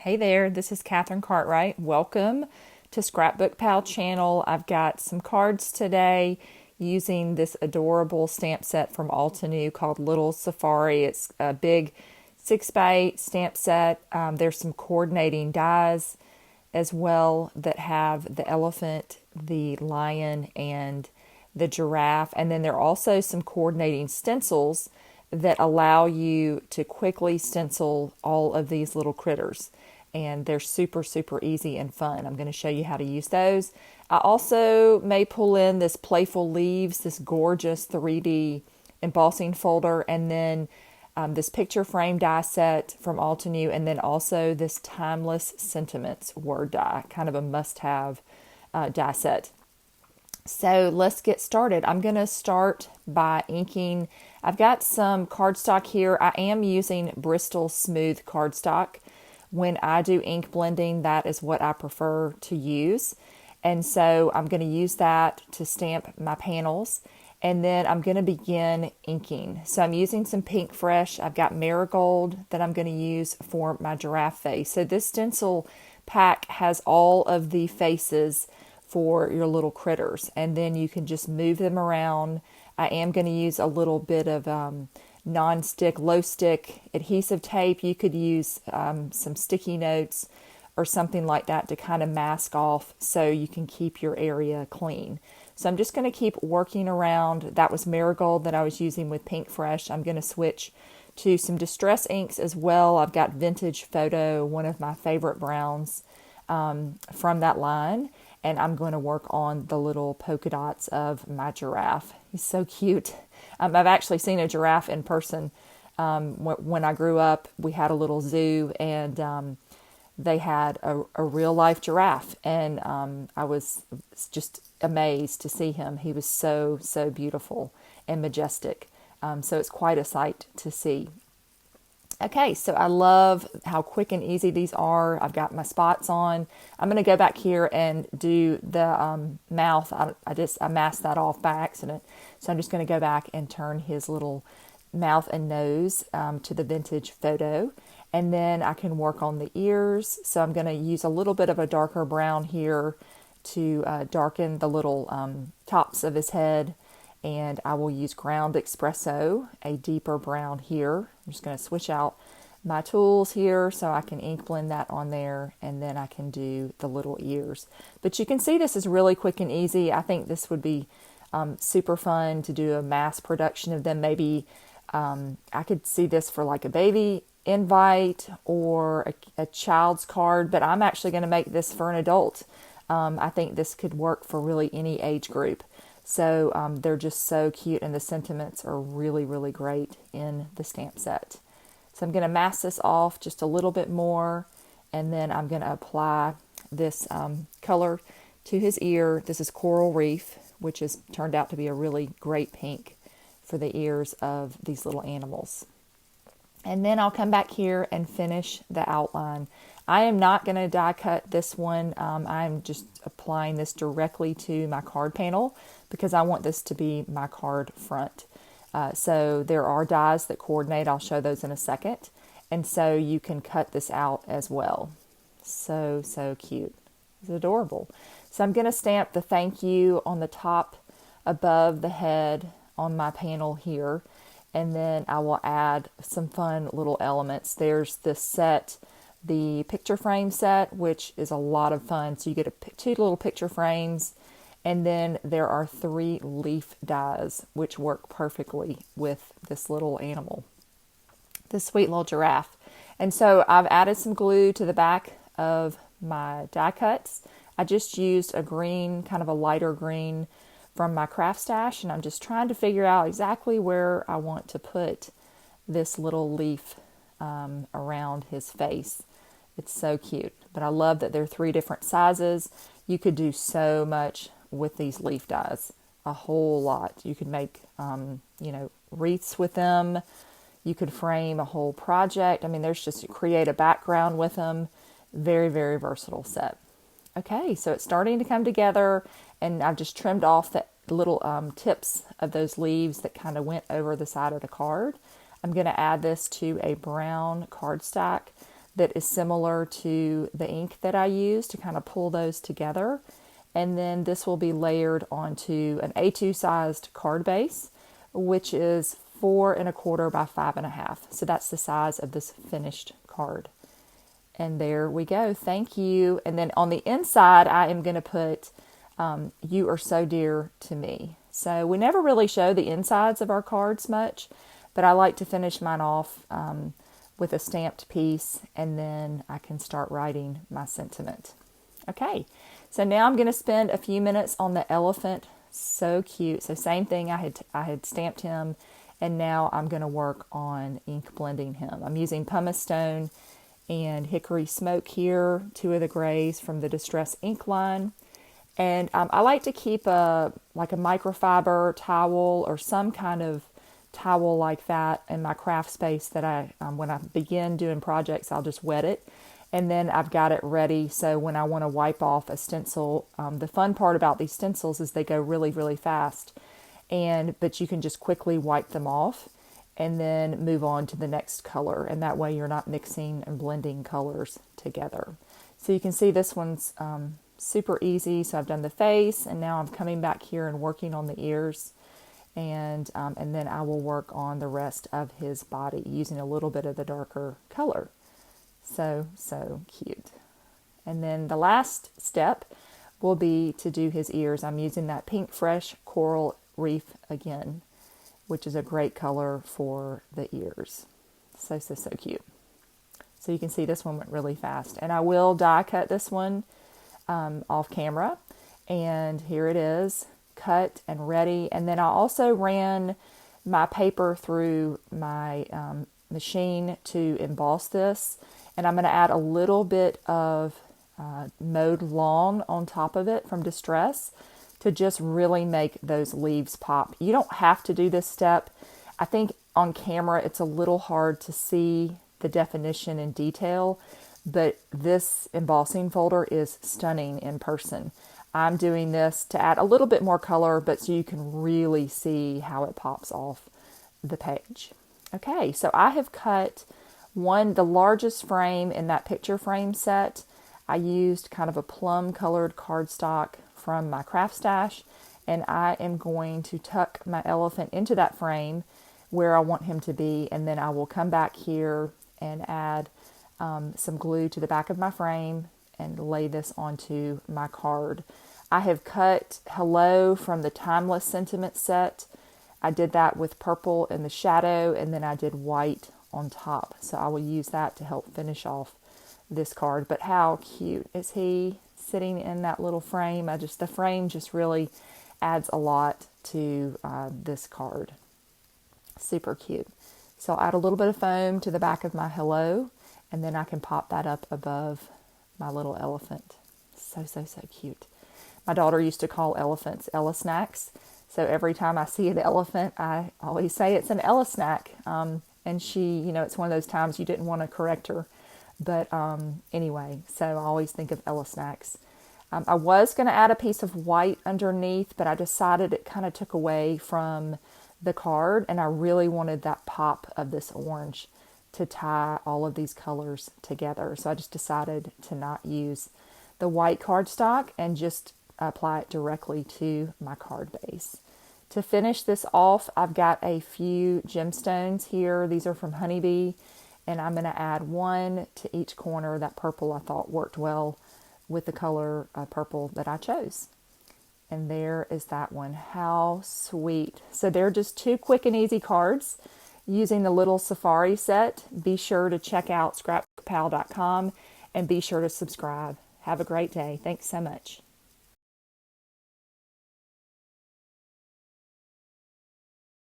Hey there, this is Catherine Cartwright. Welcome to ScrapbookPal channel. I've got some cards today using this adorable stamp set from Altenew called Little Safari. It's a big 6x8 stamp set. There's some coordinating dies as well that have the elephant, the lion, and the giraffe. And then there are also some coordinating stencils that allow you to quickly stencil all of these little critters. And they're super, super easy and fun. I'm going to show you how to use those. I also may pull in this Playful Leaves, this gorgeous 3D embossing folder, and then this picture frame die set from Altenew, and then also this Timeless Sentiments word die, kind of a must-have die set. So let's get started. I'm going to start by inking. I've got some cardstock here. I am using Bristol Smooth cardstock. When I do ink blending, that is what I prefer to use. And so I'm going to use that to stamp my panels. And then I'm going to begin inking. So I'm using some Pinkfresh. I've got Marigold that I'm going to use for my giraffe face. So this stencil pack has all of the faces for your little critters. And then you can just move them around. I am going to use a little bit of non-stick, low-stick adhesive tape. You could use some sticky notes or something like that to kind of mask off so you can keep your area clean. So I'm just going to keep working around. That was Marigold that I was using with Pinkfresh. I'm going to switch to some Distress inks as well. I've got Vintage Photo, one of my favorite browns from that line. And I'm going to work on the little polka dots of my giraffe. He's so cute. I've actually seen a giraffe in person. When I grew up, we had a little zoo, and they had a real-life giraffe. And I was just amazed to see him. He was so, so beautiful and majestic. So it's quite a sight to see. Okay, so I love how quick and easy these are. I've got my spots on. I'm going to go back here and do the mouth. I masked that off by accident. So I'm just going to go back and turn his little mouth and nose to the Vintage Photo. And then I can work on the ears. So I'm going to use a little bit of a darker brown here to darken the little tops of his head. And I will use Ground Espresso, a deeper brown here. I'm just going to switch out my tools here so I can ink blend that on there, and then I can do the little ears. But you can see this is really quick and easy. I think this would be super fun to do a mass production of them. Maybe I could see this for like a baby invite or a child's card, but I'm actually going to make this for an adult. I think this could work for really any age group. So they're just so cute, and the sentiments are really, really great in the stamp set. So I'm going to mask this off just a little bit more, and then I'm going to apply this color to his ear. This is Coral Reef, which has turned out to be a really great pink for the ears of these little animals. And then I'll come back here and finish the outline. I am not going to die cut this one. I'm just applying this directly to my card panel because I want this to be my card front. So there are dies that coordinate. I'll show those in a second. And so you can cut this out as well. So, so cute. It's adorable. So I'm going to stamp the thank you on the top above the head on my panel here. And then I will add some fun little elements. There's this set, the picture frame set, which is a lot of fun. So you get two little picture frames, and then there are 3 leaf dies, which work perfectly with this little animal, this sweet little giraffe. And so I've added some glue to the back of my die cuts. I just used a green, kind of a lighter green from my craft stash, and I'm just trying to figure out exactly where I want to put this little leaf around his face. It's so cute, but I love that they're 3 different sizes. You could do so much with these leaf dies, a whole lot. You could make, wreaths with them. You could frame a whole project. I mean, there's just create a background with them. Very, very versatile set. Okay, so it's starting to come together, and I've just trimmed off the little tips of those leaves that kind of went over the side of the card. I'm going to add this to a brown cardstock that is similar to the ink that I use to kind of pull those together. And then this will be layered onto an A2 sized card base, which is 4¼ by 5½. So that's the size of this finished card. And there we go. Thank you. And then on the inside, I am going to put, you are so dear to me. So we never really show the insides of our cards much, but I like to finish mine off with a stamped piece, and then I can start writing my sentiment. Okay, so now I'm going to spend a few minutes on the elephant. So cute. So same thing, I had stamped him, and now I'm going to work on ink blending him. I'm using pumice stone and hickory smoke here, 2 of the grays from the Distress ink line. And I like to keep a microfiber towel or some kind of towel like that in my craft space that I, when I begin doing projects, I'll just wet it. And then I've got it ready. So when I want to wipe off a stencil, the fun part about these stencils is they go really, really fast. But you can just quickly wipe them off and then move on to the next color. And that way you're not mixing and blending colors together. So you can see this one's super easy. So I've done the face, and now I'm coming back here and working on the ears. And then I will work on the rest of his body using a little bit of the darker color. So cute. And then the last step will be to do his ears. I'm using that Pinkfresh Coral Reef again, which is a great color for the ears. So cute. So you can see this one went really fast. And I will die cut this one off camera. And here it is, cut and ready. And then I also ran my paper through my machine to emboss this. And I'm going to add a little bit of mowed lawn on top of it from Distress to just really make those leaves pop. You don't have to do this step. I think on camera it's a little hard to see the definition and detail, but this embossing folder is stunning in person. I'm doing this to add a little bit more color, but so you can really see how it pops off the page. Okay, so I have cut the largest frame in that picture frame set. I used kind of a plum colored cardstock from my craft stash, and I am going to tuck my elephant into that frame where I want him to be, and then I will come back here and add some glue to the back of my frame and lay this onto my card. I have cut Hello from the Timeless Sentiment set. I did that with purple in the shadow, and then I did white on top. So I will use that to help finish off this card. But how cute is he sitting in that little frame? The frame just really adds a lot to this card. Super cute. So I'll add a little bit of foam to the back of my Hello, and then I can pop that up above my little elephant. So cute. My daughter used to call elephants Ella snacks. So every time I see an elephant, I always say it's an Ella snack. And she, it's one of those times you didn't want to correct her. But anyway, so I always think of Ella snacks. I was going to add a piece of white underneath, but I decided it kind of took away from the card, and I really wanted that pop of this orange to tie all of these colors together. So I just decided to not use the white cardstock and just apply it directly to my card base. To finish this off, I've got a few gemstones here. These are from Honeybee, and I'm going to add one to each corner. That purple I thought worked well with the color purple that I chose. And there is that one. How sweet. So they're just 2 quick and easy cards using the little safari set. Be sure to check out ScrapbookPal.com and be sure to subscribe. Have a great day. Thanks so much.